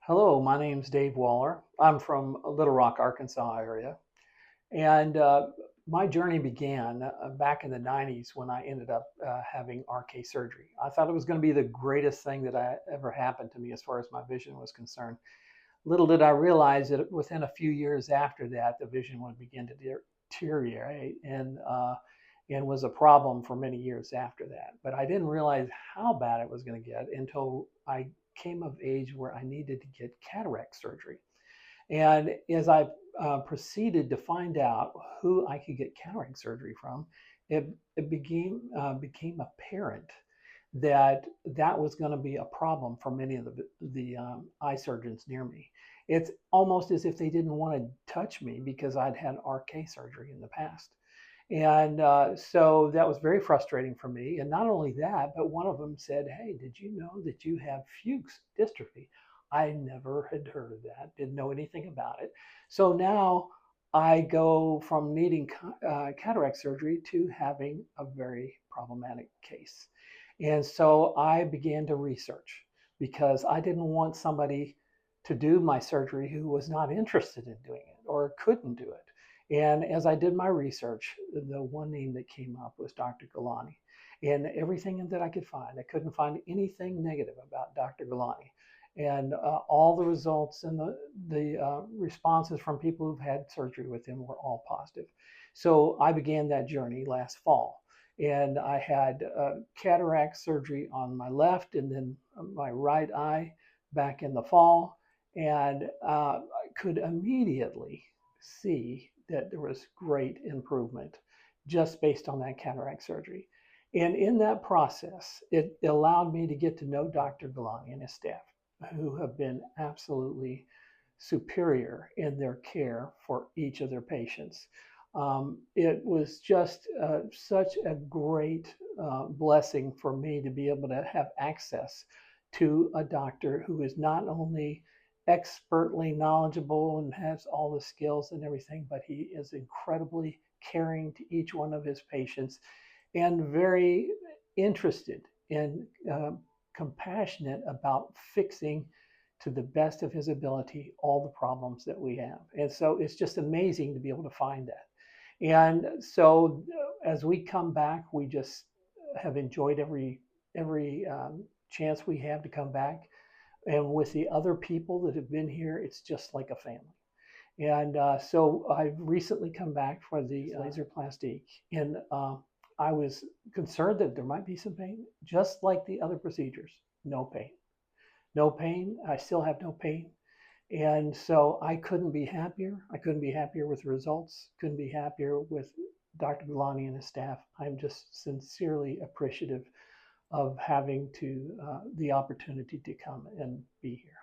Hello, my name's Dave Waller. I'm from Little Rock, Arkansas area. And my journey began back in the 90s when I ended up having RK surgery. I thought it was going to be the greatest thing that ever happened to me as far as my vision was concerned. Little did I realize that within a few years after that, the vision would begin to deteriorate and was a problem for many years after that. But I didn't realize how bad it was going to get until I came of age where I needed to get cataract surgery. And as I proceeded to find out who I could get cataract surgery from, it became apparent that that was going to be a problem for many of the eye surgeons near me. It's almost as if they didn't want to touch me because I'd had RK surgery in the past. And so that was very frustrating for me. And not only that, but one of them said, "Hey, did you know that you have Fuchs dystrophy?" I never had heard of that, didn't know anything about it. So now I go from needing cataract surgery to having a very problematic case. And so I began to research because I didn't want somebody to do my surgery who was not interested in doing it or couldn't do it. And as I did my research, the one name that came up was Dr. Gulani. And everything that I could find, I couldn't find anything negative about Dr. Gulani. And all the results and the responses from people who've had surgery with him were all positive. So I began that journey last fall. And I had cataract surgery on my left and then my right eye back in the fall. And I could immediately see that there was great improvement just based on that cataract surgery. And in that process, it allowed me to get to know Dr. Gulani and his staff, who have been absolutely superior in their care for each of their patients. It was just such a great blessing for me to be able to have access to a doctor who is not only expertly knowledgeable and has all the skills and everything, but he is incredibly caring to each one of his patients and very interested and compassionate about fixing to the best of his ability all the problems that we have. And so it's just amazing to be able to find that. And so as we come back, we just have enjoyed every chance we have to come back. And with the other people that have been here, it's just like a family. And so I've recently come back for the LaZrPlastique, and I was concerned that there might be some pain, just like the other procedures. No pain. No pain. I still have no pain. And so I couldn't be happier. I couldn't be happier with the results. Couldn't be happier with Dr. Gulani and his staff. I'm just sincerely appreciative of having the opportunity to come and be here.